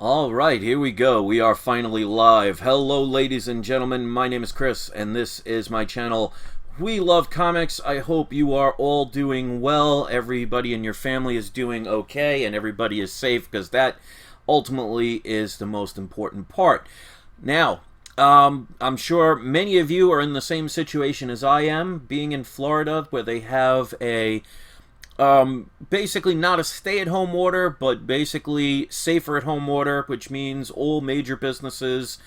All right, here we go. We are finally live. Hello, ladies and gentlemen. My name is Chris, and this is my channel. We love comics. I hope you are all doing well. Everybody in your family is doing okay, and everybody is safe, because that ultimately is the most important part. Now, I'm sure many of you are in the same situation as I am, being in Florida, where they have a basically not a stay-at-home order, but basically safer-at-home order, which means all major businesses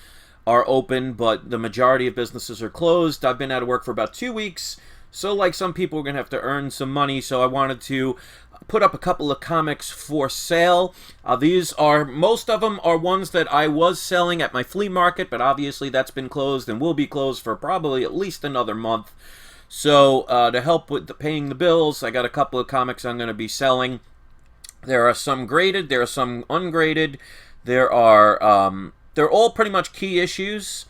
are open, but the majority of businesses are closed. I've been out of work for about 2 weeks, so like some people, we're going to have to earn some money, so I wanted to put up a couple of comics for sale. Most of them are ones that I was selling at my flea market, but obviously that's been closed and will be closed for probably at least another month. So to help with paying the bills, I got a couple of comics I'm going to be selling. There are some graded, there are some ungraded. They're all pretty much key issues,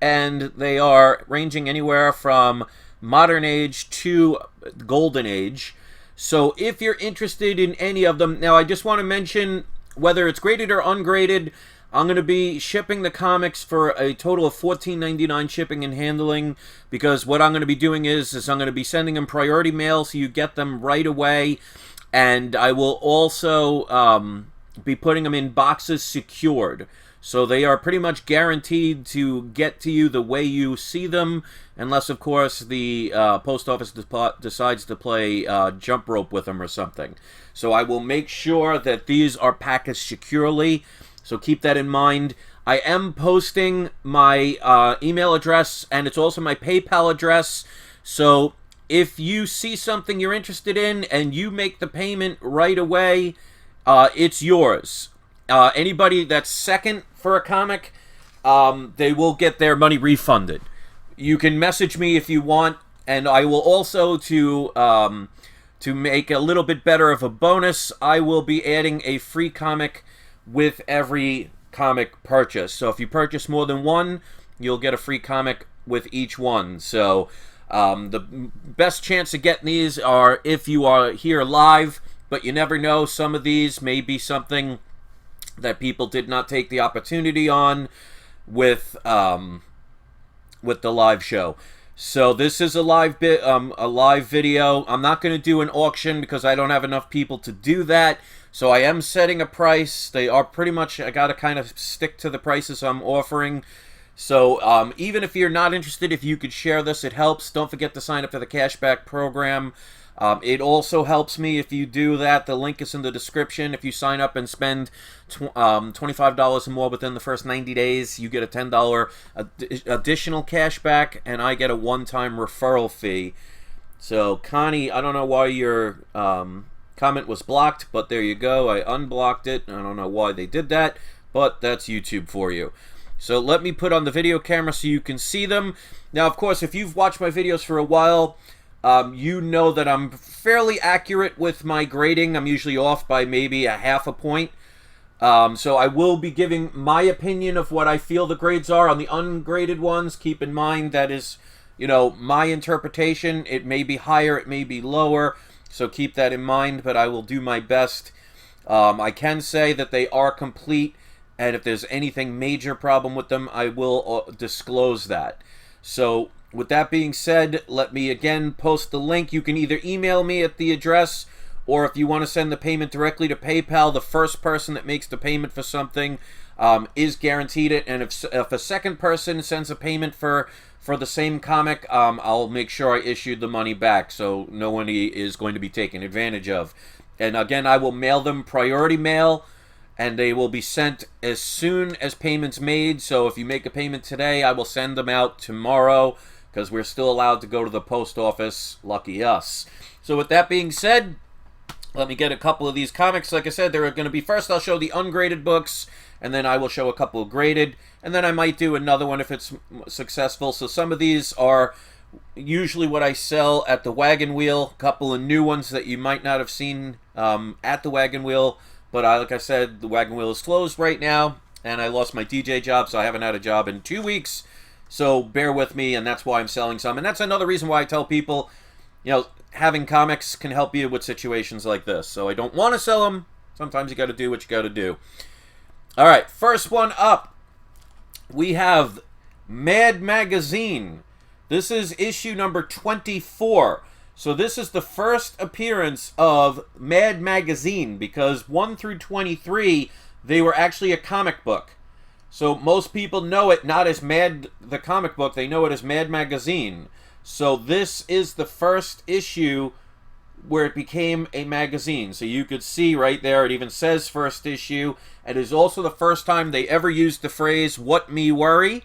and they are ranging anywhere from modern age to golden age. So if you're interested in any of them, now I just want to mention, whether it's graded or ungraded, I'm going to be shipping the comics for a total of $14.99 shipping and handling, because what I'm going to be doing is I'm going to be sending them priority mail so you get them right away, and I will also be putting them in boxes secured. So they are pretty much guaranteed to get to you the way you see them, unless, of course, the post office decides to play jump rope with them or something. So I will make sure that these are packaged securely. So keep that in mind. I am posting my email address, and it's also my PayPal address. So if you see something you're interested in and you make the payment right away, it's yours. Anybody that's second for a comic, they will get their money refunded. You can message me if you want, and I will also, to make a little bit better of a bonus, I will be adding a free comic with every comic purchase. So if you purchase more than one, you'll get a free comic with each one. So the best chance of getting these are if you are here live, but you never know. Some of these may be something that people did not take the opportunity on with the live show. So this is a live video. I'm not going to do an auction because I don't have enough people to do that. So I am setting a price. They are pretty much, I got to kind of stick to the prices I'm offering. So even if you're not interested, if you could share this, it helps. Don't forget to sign up for the cashback program. It also helps me if you do that. The link is in the description. If you sign up and spend $25 or more within the first 90 days, you get a $10 additional cashback, and I get a one-time referral fee. So, Connie, I don't know why your comment was blocked, but there you go. I unblocked it. I don't know why they did that, but that's YouTube for you. So let me put on the video camera so you can see them. Now, of course, if you've watched my videos for a while, you know that I'm fairly accurate with my grading. I'm usually off by maybe a half a point. So I will be giving my opinion of what I feel the grades are on the ungraded ones. Keep in mind that is, my interpretation. It may be higher, it may be lower. So keep that in mind, but I will do my best. I can say that they are complete, and if there's anything major problem with them, I will disclose that. So with that being said, let me again post the link. You can either email me at the address, or if you want to send the payment directly to PayPal, the first person that makes the payment for something is guaranteed it. And if a second person sends a payment for the same comic, I'll make sure I issue the money back, so no one is going to be taken advantage of. And again, I will mail them priority mail, and they will be sent as soon as payment's made. So if you make a payment today, I will send them out tomorrow, because we're still allowed to go to the post office. Lucky us. So with that being said, let me get a couple of these comics. Like I said, they're going to be, first I'll show the ungraded books, and then I will show a couple of graded, and then I might do another one if it's successful. So some of these are usually what I sell at the Wagon Wheel. A couple of new ones that you might not have seen at the Wagon Wheel. But like I said, the Wagon Wheel is closed right now, and I lost my DJ job, so I haven't had a job in 2 weeks. So bear with me, and that's why I'm selling some. And that's another reason why I tell people, having comics can help you with situations like this. So I don't want to sell them. Sometimes you got to do what you got to do. All right, first one up, we have Mad Magazine. This is issue number 24. So this is the first appearance of Mad Magazine, because 1 through 23, they were actually a comic book. So most people know it not as Mad the comic book, they know it as Mad Magazine. So this is the first issue where it became a magazine. So you could see right there, it even says first issue. It is also the first time they ever used the phrase, "What me worry?"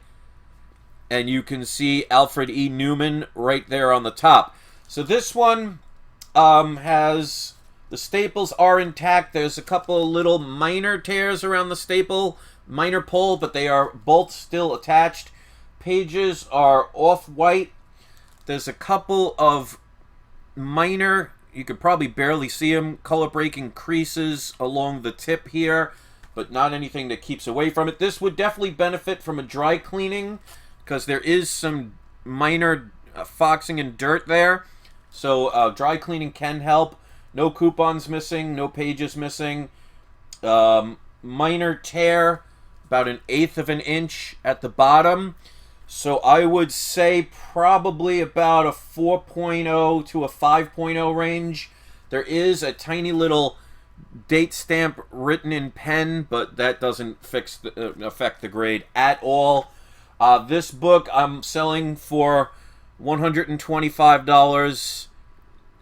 And you can see Alfred E. Newman right there on the top. So this one has, the staples are intact. There's a couple of little minor tears around the staple, minor pull, but they are both still attached. Pages are off-white. There's a couple of minor, you could probably barely see them, color-breaking creases along the tip here, but not anything that keeps away from it. This would definitely benefit from a dry cleaning, because there is some minor foxing and dirt there. So dry cleaning can help. No coupons missing, no pages missing. Minor tear, about 1/8 of an inch at the bottom. So I would say probably about a 4.0 to a 5.0 range. There is a tiny little date stamp written in pen, but that doesn't affect the grade at all. This book I'm selling for $125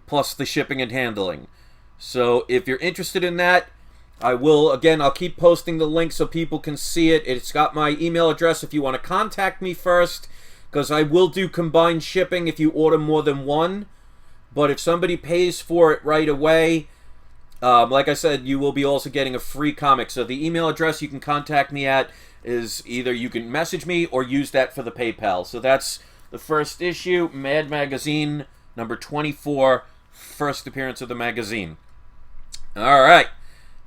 plus the shipping and handling. So if you're interested in that, I'll keep posting the link so people can see it. It's got my email address if you want to contact me first, because I will do combined shipping if you order more than one. But if somebody pays for it right away, like I said, you will be also getting a free comic. So the email address you can contact me at is either you can message me or use that for the PayPal. So that's the first issue, Mad Magazine, number 24, first appearance of the magazine. All right.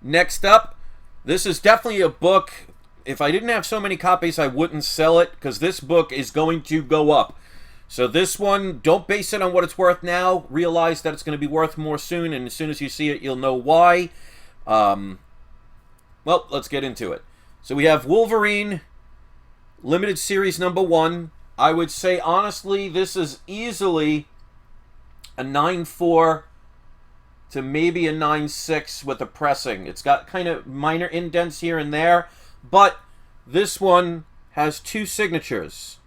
Next up, this is definitely a book. If I didn't have so many copies, I wouldn't sell it, because this book is going to go up. So this one, don't base it on what it's worth now. Realize that it's going to be worth more soon, and as soon as you see it, you'll know why. Well, let's get into it. So we have Wolverine, limited series number 1. I would say, honestly, this is easily a 9.4 to maybe a 9.6 with the pressing. It's got kind of minor indents here and there, but this one has 2 signatures.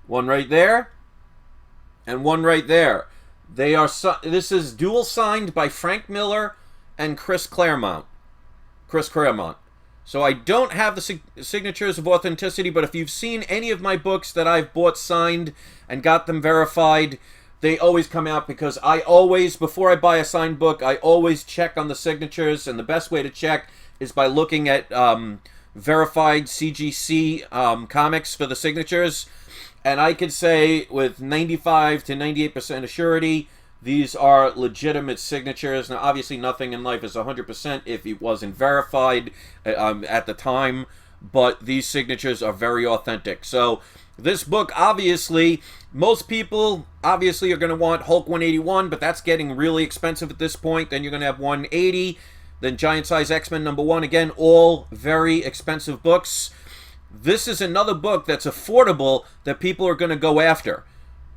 One right there, and one right there. They are this is dual signed by Frank Miller and Chris Claremont. So I don't have the signatures of authenticity, but if you've seen any of my books that I've bought signed and got them verified, they always come out, because I always, before I buy a signed book, I always check on the signatures, and the best way to check is by looking at verified CGC comics for the signatures. And I could say with 95 to 98% of surety, these are legitimate signatures. Now, obviously, nothing in life is 100% if it wasn't verified at the time, but these signatures are very authentic. So this book, obviously, most people obviously are going to want Hulk 181, but that's getting really expensive at this point. Then you're going to have 180, then Giant Size X-Men number 1. Again, all very expensive books. This is another book that's affordable that people are going to go after,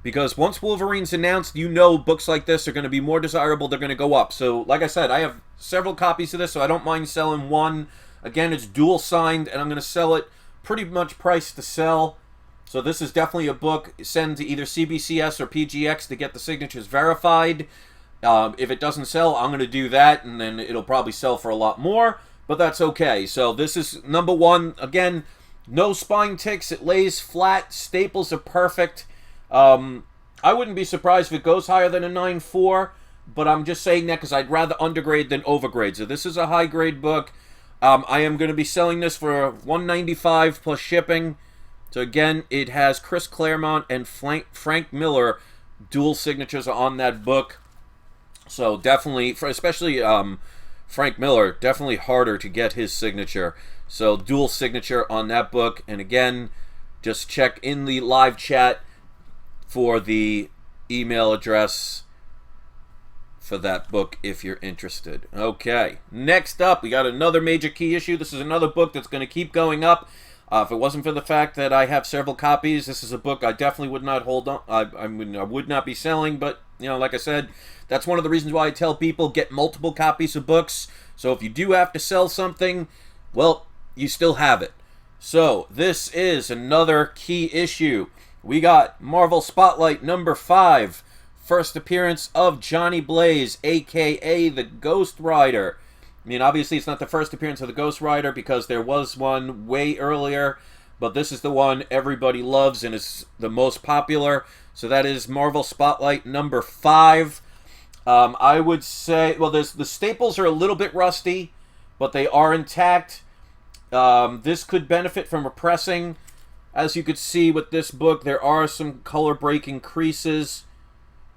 because once Wolverine's announced, you know books like this are going to be more desirable. They're going to go up. So, like I said, I have several copies of this, so I don't mind selling one. Again, it's dual signed, and I'm going to sell it pretty much priced to sell. So this is definitely a book. Send to either CBCS or PGX to get the signatures verified. If it doesn't sell, I'm going to do that, and then it'll probably sell for a lot more, but that's okay. So this is number 1. Again, no spine ticks. It lays flat. Staples are perfect. I wouldn't be surprised if it goes higher than a 9.4, but I'm just saying that because I'd rather undergrade than overgrade. So this is a high-grade book. I am going to be selling this for $195 plus shipping. So again, it has Chris Claremont and Frank Miller dual signatures on that book. So definitely, especially Frank Miller, definitely harder to get his signature. So dual signature on that book. And again, just check in the live chat for the email address for that book if you're interested. Okay, next up, we got another major key issue. This is another book that's going to keep going up. If it wasn't for the fact that I have several copies, this is a book I definitely would not hold on. I would not be selling, but, you know, like I said, that's one of the reasons why I tell people get multiple copies of books. So if you do have to sell something, well, you still have it. So this is another key issue. We got Marvel Spotlight number 5. First appearance of Johnny Blaze, a.k.a. the Ghost Rider. I mean, obviously, it's not the first appearance of the Ghost Rider because there was one way earlier, but this is the one everybody loves and is the most popular. So that is Marvel Spotlight number 5. I would say, well, the staples are a little bit rusty, but they are intact. This could benefit from a pressing. As you could see with this book, there are some color-breaking creases.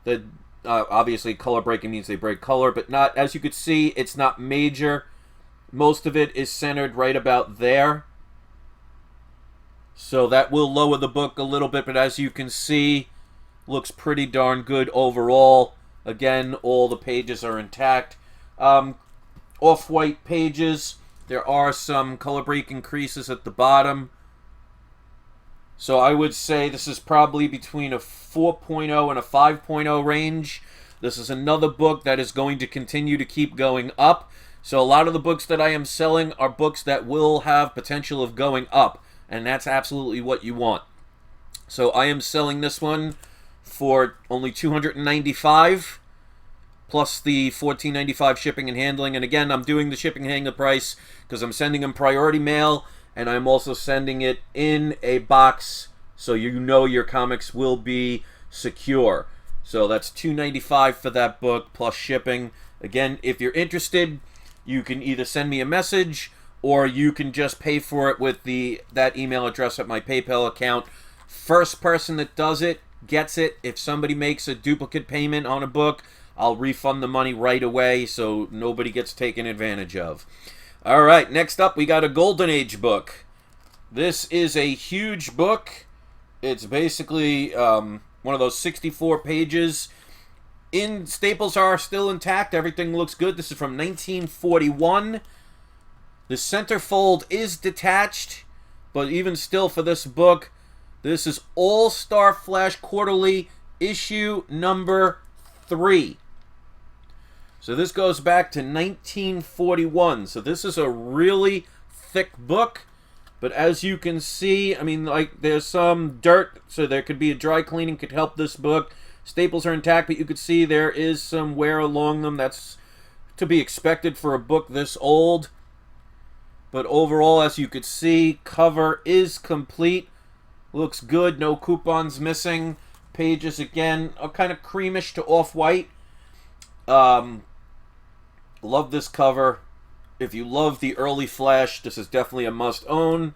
That obviously color breaking means they break color, but not, as you could see, it's not major. Most of it is centered right about there. So that will lower the book a little bit, but as you can see, looks pretty darn good overall. Again, all the pages are intact. Off-white pages. There are some color breaking creases at the bottom. So I would say this is probably between a 4.0 and a 5.0 range. This is another book that is going to continue to keep going up. So a lot of the books that I am selling are books that will have potential of going up. And that's absolutely what you want. So I am selling this one for only $295 plus the $14.95 shipping and handling. And again, I'm doing the shipping and handling price because I'm sending them priority mail. And I'm also sending it in a box so you know your comics will be secure. So that's $295 for that book plus shipping. Again, if you're interested, you can either send me a message or you can just pay for it with that email address at my PayPal account. First person that does it gets it. If somebody makes a duplicate payment on a book, I'll refund the money right away so nobody gets taken advantage of. All right, next up, we got a Golden Age book. This is a huge book. It's basically one of those 64 pages. Staples are still intact. Everything looks good. This is from 1941. The centerfold is detached, but even still for this book, this is All-Star Flash Quarterly, issue number 3. So this goes back to 1941. So this is a really thick book. But as you can see, I mean, like, there's some dirt, so there could be a dry cleaning could help this book. Staples are intact, but you could see there is some wear along them. That's to be expected for a book this old. But overall, as you could see, cover is complete. Looks good. No coupons missing. Pages, again, are kind of creamish to off-white. Love this cover. If you love the early Flash, this is definitely a must-own.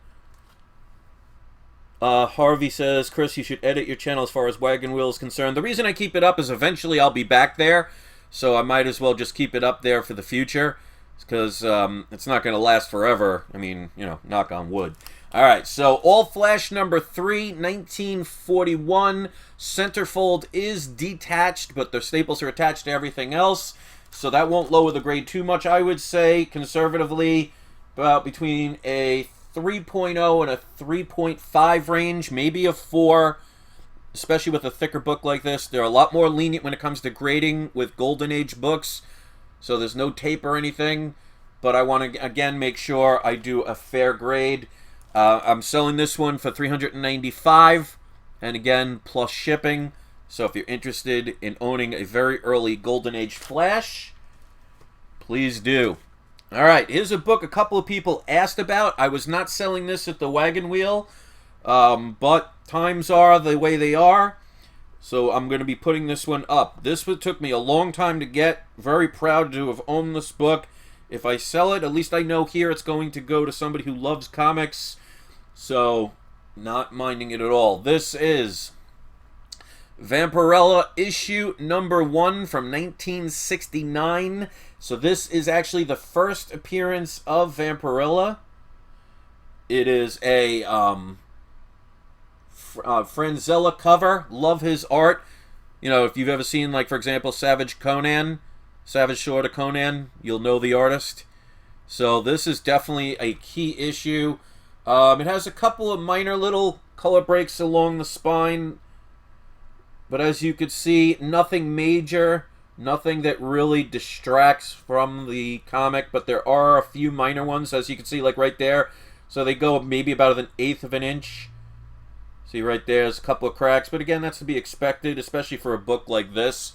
Harvey says, Chris, you should edit your channel as far as Wagon Wheel is concerned. The reason I keep it up is eventually I'll be back there, so I might as well just keep it up there for the future, because it's not going to last forever. I mean, you know, knock on wood. All right, so All Flash number 3, 1941. Centerfold is detached, but the staples are attached to everything else. So that won't lower the grade too much. I would say, conservatively, about between a 3.0 and a 3.5 range, maybe a 4, especially with a thicker book like this. They're a lot more lenient when it comes to grading with Golden Age books, so there's no tape or anything. But I want to, again, make sure I do a fair grade. I'm selling this one for $395, and again, plus shipping. So if you're interested in owning a very early Golden Age Flash, please do. All right, here's a book a couple of people asked about. I was not selling this at the Wagon Wheel, but times are the way they are. So I'm going to be putting this one up. This one took me a long time to get. Very proud to have owned this book. If I sell it, at least I know here it's going to go to somebody who loves comics. So, not minding it at all. This is Vampirella issue number 1 from 1969. So this is actually the first appearance of Vampirella. It is a Franzella cover. Love his art. You know, if you've ever seen, like, for example, Savage Conan, Savage Sword of Conan. You'll know the artist. So this is definitely a key issue. It has a couple of minor little color breaks along the spine, but as you could see, nothing major, nothing that really distracts from the comic, but there are a few minor ones, as you can see, like right there. So they go maybe about 1/8 of an inch. See right there's a couple of cracks, but again, that's to be expected, especially for a book like this.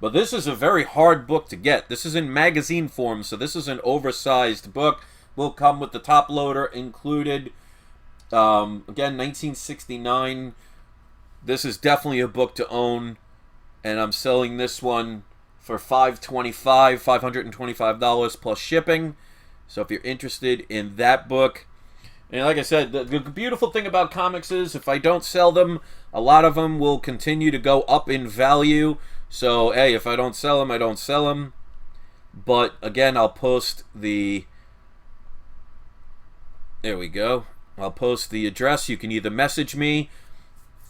But this is a very hard book to get. This is in magazine form, so this is an oversized book. Will come with the top loader included. Again, 1969. This is definitely a book to own, and I'm selling this one for $525 plus shipping. So if you're interested in that book, and like I said, the beautiful thing about comics is if I don't sell them, a lot of them will continue to go up in value. So, hey, if I don't sell them, I don't sell them. But, again, I'll post the... There we go. I'll post the address. You can either message me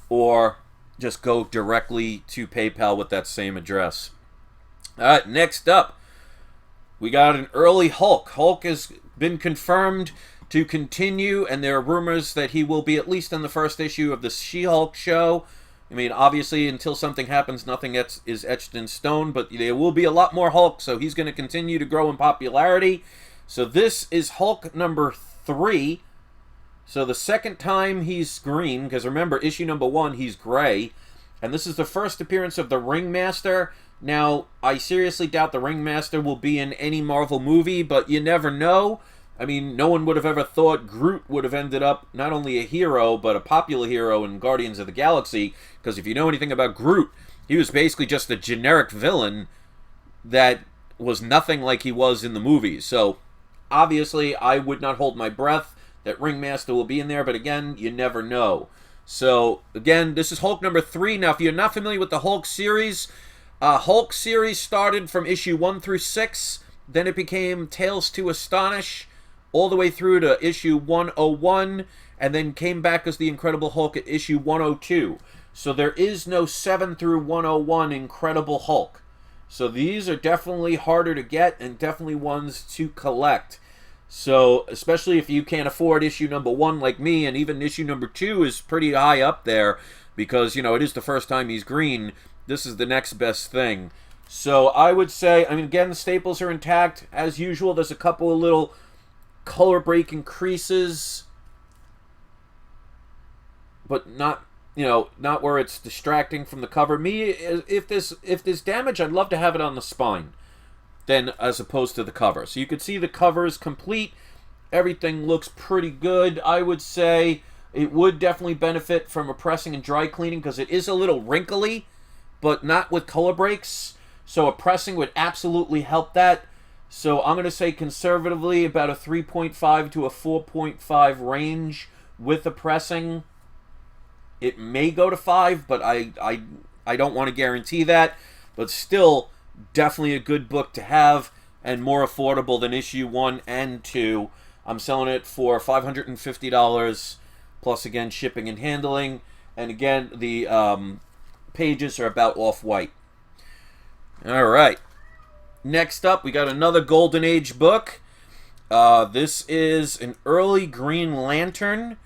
or just go directly to PayPal with that same address. Alright, next up, we got an early Hulk. Hulk has been confirmed to continue, and there are rumors that he will be at least in the first issue of the She-Hulk show. I mean, obviously, until something happens, nothing is etched in stone, but there will be a lot more Hulk, so he's going to continue to grow in popularity. So this is Hulk number 3. So the second time he's green, because remember, issue number 1, he's gray. And this is the first appearance of the Ringmaster. Now, I seriously doubt the Ringmaster will be in any Marvel movie, but you never know. I mean, no one would have ever thought Groot would have ended up not only a hero, but a popular hero in Guardians of the Galaxy. Because if you know anything about Groot, he was basically just a generic villain that was nothing like he was in the movies. So, obviously, I would not hold my breath that Ringmaster will be in there. But again, you never know. So, again, this is Hulk number 3. Now, if you're not familiar with the Hulk series started from issue 1 through 6. Then it became Tales to Astonish, all the way through to issue 101, and then came back as the Incredible Hulk at issue 102. So there is no 7 through 101 Incredible Hulk. So these are definitely harder to get and definitely ones to collect. So especially if you can't afford issue number 1 like me, and even issue number 2 is pretty high up there because, you know, it is the first time he's green. This is the next best thing. So I would say, I mean, again, the staples are intact. As usual, there's a couple of little color break increases, but not, you know, not where it's distracting from the cover. Me, if there's damage, I'd love to have it on the spine than as opposed to the cover. So you can see the cover is complete. Everything looks pretty good. I would say it would definitely benefit from a pressing and dry cleaning because it is a little wrinkly, but not with color breaks. So a pressing would absolutely help that. So I'm going to say conservatively about a 3.5 to a 4.5 range with the pressing. It may go to 5, but I don't want to guarantee that. But still, definitely a good book to have and more affordable than issue 1 and 2. I'm selling it for $550 plus, again, shipping and handling. And again, the pages are about off-white. All right. Next up, we got another Golden Age book. This is an early Green Lantern.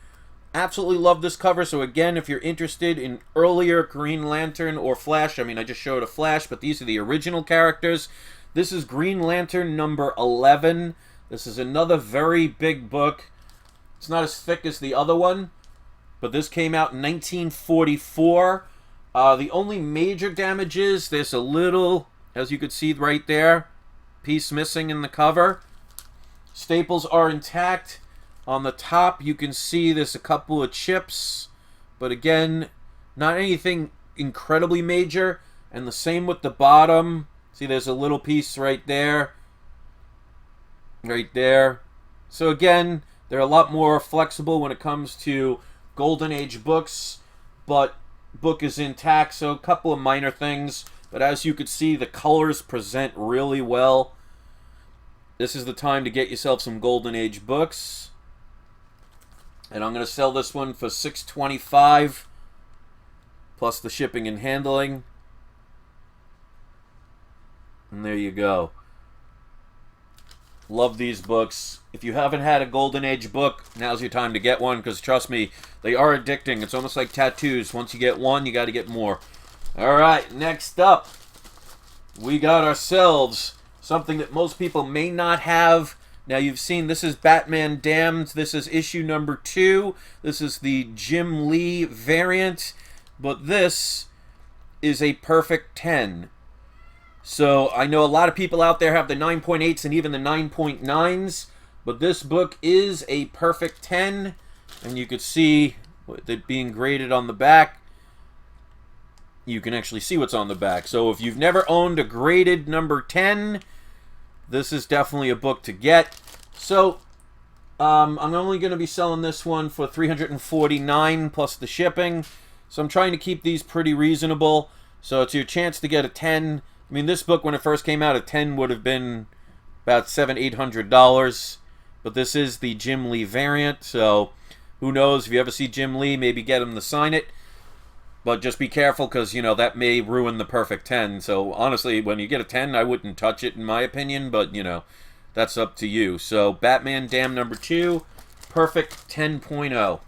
Absolutely love this cover. So again, if you're interested in earlier Green Lantern or Flash, I mean, I just showed a Flash, but these are the original characters. This is Green Lantern number 11. This is another very big book. It's not as thick as the other one, but this came out in 1944. The only major damage is there's a little, as you could see right there, piece missing in the cover. Staples are intact. On the top, you can see there's a couple of chips, but again, not anything incredibly major. And the same with the bottom. See, there's a little piece right there. Right there. So again, they're a lot more flexible when it comes to Golden Age books, but book is intact, so a couple of minor things. But as you could see, the colors present really well. This is the time to get yourself some Golden Age books. And I'm going to sell this one for $625 plus the shipping and handling. And there you go. Love these books. If you haven't had a Golden Age book, now's your time to get one, because trust me, they are addicting. It's almost like tattoos. Once you get one, you got to get more. Alright, next up, we got ourselves something that most people may not have. Now, you've seen, this is Batman Damned. This is issue number 2. This is the Jim Lee variant. But this is a perfect 10. So, I know a lot of people out there have the 9.8s and even the 9.9s. But this book is a perfect 10. And you could see it being graded on the back. You can actually see what's on the back. So, if you've never owned a graded number 10, this is definitely a book to get. So, I'm only going to be selling this one for $349 plus the shipping. So, I'm trying to keep these pretty reasonable. So, it's your chance to get a 10. I mean, this book, when it first came out, a 10 would have been about $700-800. But this is the Jim Lee variant. So, who knows? If you ever see Jim Lee, maybe get him to sign it. But just be careful, because, you know, that may ruin the perfect 10. So, honestly, when you get a 10, I wouldn't touch it, in my opinion. But, you know, that's up to you. So, Batman Damned number 2, perfect 10.0.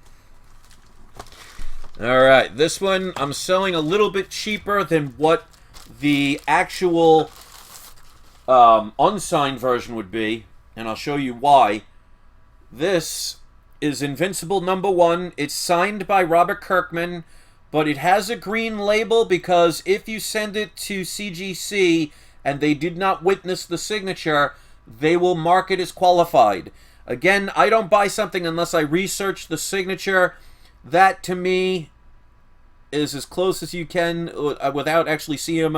Alright, this one I'm selling a little bit cheaper than what the actual unsigned version would be. And I'll show you why. This is Invincible number 1. It's signed by Robert Kirkman. But it has a green label because if you send it to CGC and they did not witness the signature, they will mark it as qualified. Again, I don't buy something unless I research the signature. That, to me, is as close as you can without actually seeing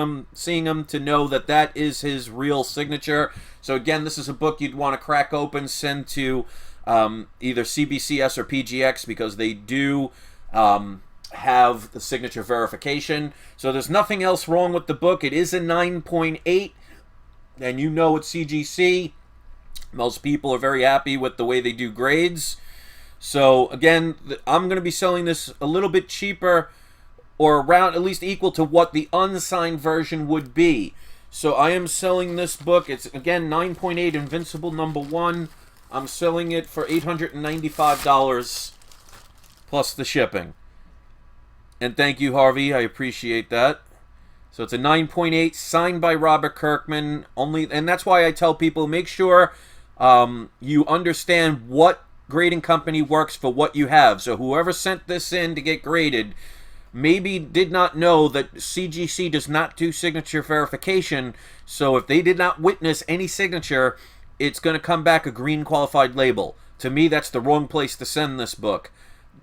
him to know that that is his real signature. So again, this is a book you'd want to crack open, send to either CBCS or PGX, because they do have the signature verification. So there's nothing else wrong with the book. It is a 9.8, and you know it's CGC. Most people are very happy with the way they do grades. So again, I'm going to be selling this a little bit cheaper, or around at least equal to what the unsigned version would be. So I am selling this book. It's, again, 9.8 Invincible number 1. I'm selling it for $895 plus the shipping. And thank you, Harvey. I appreciate that. So it's a 9.8 signed by Robert Kirkman. And that's why I tell people, make sure you understand what grading company works for what you have. So whoever sent this in to get graded maybe did not know that CGC does not do signature verification. So if they did not witness any signature, it's going to come back a green qualified label. To me, that's the wrong place to send this book.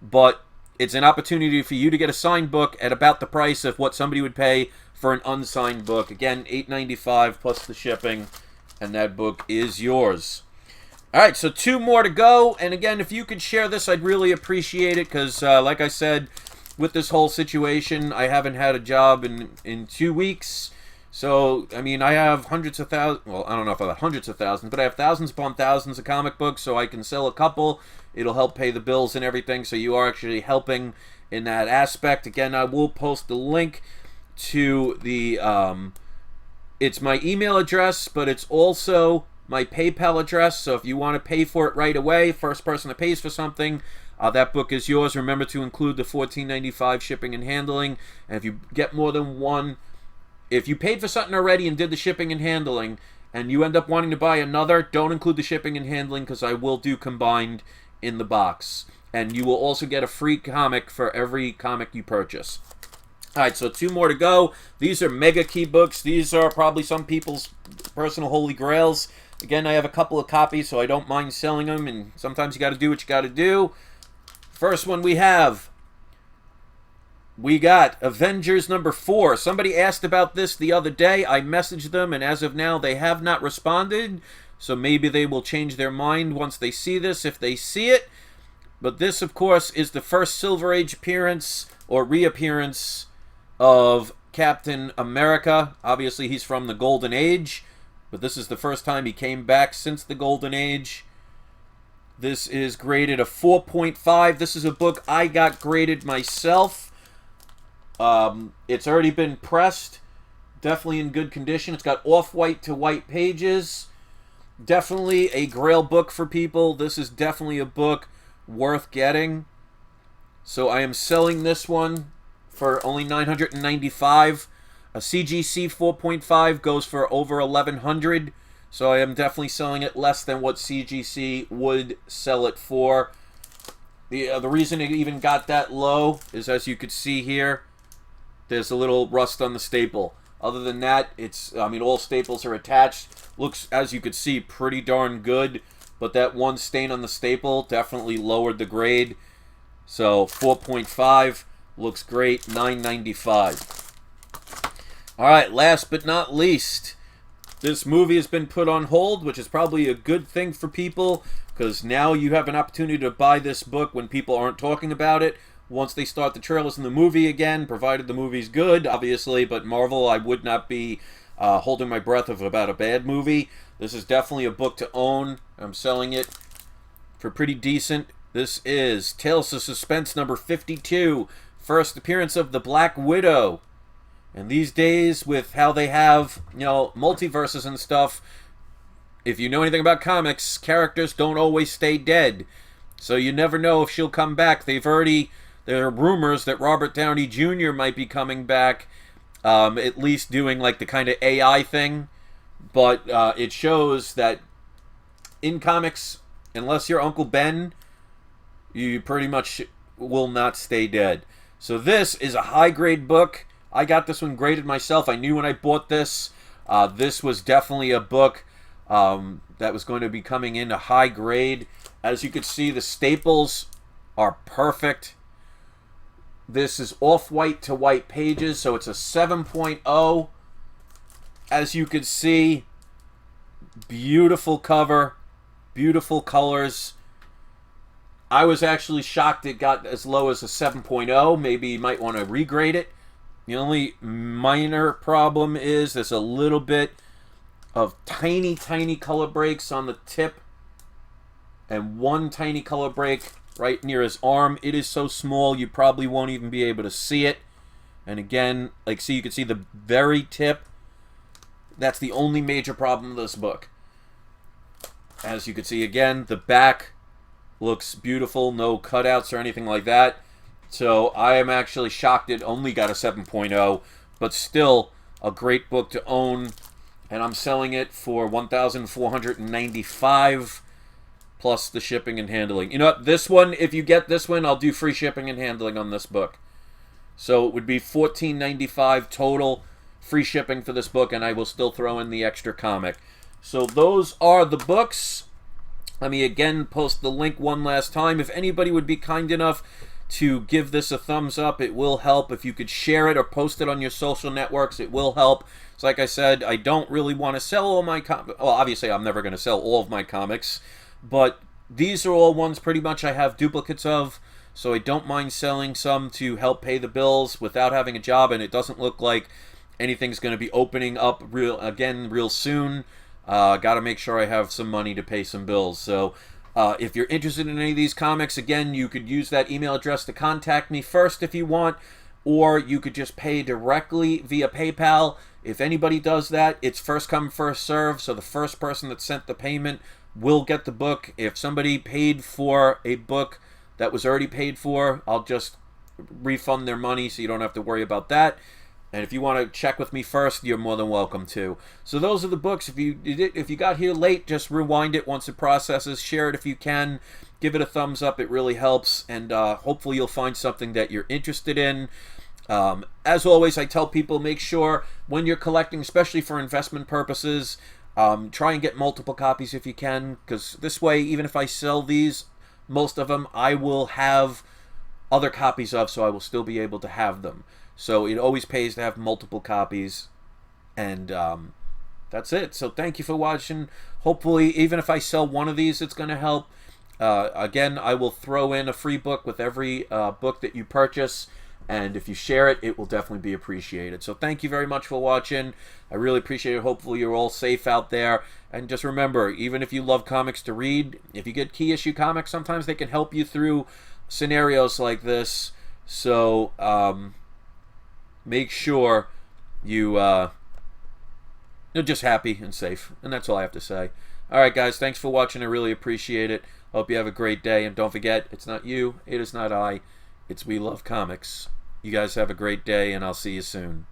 But it's an opportunity for you to get a signed book at about the price of what somebody would pay for an unsigned book. Again, $895 plus the shipping, and that book is yours. Alright, so 2 more to go. And again, if you could share this, I'd really appreciate it, because like I said, with this whole situation, I haven't had a job in 2 weeks. So, I mean, I have hundreds of thousands, well, I don't know if I have hundreds of thousands, but I have thousands upon thousands of comic books, so I can sell a couple. It'll help pay the bills and everything, so you are actually helping in that aspect. Again, I will post the link to the, it's my email address, but it's also my PayPal address, so if you want to pay for it right away, first person that pays for something, that book is yours. Remember to include the $14.95 shipping and handling. And if you get more than one, if you paid for something already and did the shipping and handling, and you end up wanting to buy another, don't include the shipping and handling, because I will do combined in the box. And you will also get a free comic for every comic you purchase. Alright, so 2 more to go. These are mega key books. These are probably some people's personal holy grails. Again, I have a couple of copies, so I don't mind selling them, and sometimes you got to do what you got to do. First one we got Avengers number 4. Somebody asked about this the other day. I messaged them, and as of now, they have not responded. So maybe they will change their mind once they see this, if they see it. But this, of course, is the first Silver Age appearance, or reappearance, of Captain America. Obviously, he's from the Golden Age, but this is the first time he came back since the Golden Age. This is graded a 4.5. This is a book I got graded myself. It's already been pressed. Definitely in good condition. It's got off-white to white pages. Definitely a grail book for people. This is definitely a book worth getting. So I am selling this one for only $995. A CGC 4.5 goes for over $1,100. So I am definitely selling it less than what CGC would sell it for. The reason it even got that low is, as you could see here, there's a little rust on the staple. Other than that, all staples are attached. Looks, as you could see, pretty darn good. But that one stain on the staple definitely lowered the grade. So 4.5 looks great, $9.95. All right, last but not least, this movie has been put on hold, which is probably a good thing for people, because now you have an opportunity to buy this book when people aren't talking about it. Once they start the trailers in the movie again, provided the movie's good, obviously, but Marvel, I would not be holding my breath about a bad movie. This is definitely a book to own. I'm selling it for pretty decent. This is Tales of Suspense number 52, first appearance of the Black Widow. And these days, with how they have, multiverses and stuff, if you know anything about comics, characters don't always stay dead. So you never know if she'll come back. There are rumors that Robert Downey Jr. might be coming back, at least doing like the kind of AI thing. But it shows that in comics, unless you're Uncle Ben, you pretty much will not stay dead. So this is a high-grade book. I got this one graded myself. I knew when I bought this, this was definitely a book that was going to be coming in a high grade. As you can see, the staples are perfect. This is off-white to white pages, so it's a 7.0. As you can see, beautiful cover, beautiful colors. I was actually shocked it got as low as a 7.0. Maybe you might want to regrade it. The only minor problem is there's a little bit of tiny color breaks on the tip and one tiny color break right near his arm. It is so small you probably won't even be able to see it. And again, you can see the very tip. That's the only major problem with this book. As you can see again, the back looks beautiful, no cutouts or anything like that. So I am actually shocked it only got a 7.0, but still a great book to own. And I'm selling it for $1,495 plus the shipping and handling. You know what? This one, if you get this one, I'll do free shipping and handling on this book. So it would be $14.95 total, free shipping for this book, and I will still throw in the extra comic. So those are the books. Let me again post the link one last time. If anybody would be kind enough to give this a thumbs up, it will help. If you could share it or post it on your social networks, it will help. So like I said, I don't really want to sell all my comics. Well, obviously I'm never going to sell all of my comics, but these are all ones pretty much I have duplicates of, so I don't mind selling some to help pay the bills without having a job, and it doesn't look like anything's going to be opening up real soon. Got to make sure I have some money to pay some bills. So if you're interested in any of these comics, again, you could use that email address to contact me first if you want, or you could just pay directly via PayPal. If anybody does that, it's first come, first serve, so the first person that sent the payment will get the book. If somebody paid for a book that was already paid for, I'll just refund their money so you don't have to worry about that. And if you want to check with me first, you're more than welcome to. So those are the books. If you got here late, just rewind it once it processes. Share it if you can. Give it a thumbs up. It really helps. And hopefully you'll find something that you're interested in. As always, I tell people, make sure when you're collecting, especially for investment purposes, try and get multiple copies if you can. Because this way, even if I sell these, most of them, I will have other copies of, so I will still be able to have them. So it always pays to have multiple copies. And that's it. So thank you for watching. Hopefully, even if I sell one of these, it's going to help. Again, I will throw in a free book with every book that you purchase. And if you share it, it will definitely be appreciated. So thank you very much for watching. I really appreciate it. Hopefully you're all safe out there. And just remember, even if you love comics to read, if you get key issue comics, sometimes they can help you through scenarios like this. So make sure you You're just happy and safe, and that's all I have to say. Alright guys, thanks for watching. I really appreciate it. Hope you have a great day, and don't forget, it's not you, it is not I, it's We Love Comics. You guys have a great day, and I'll see you soon.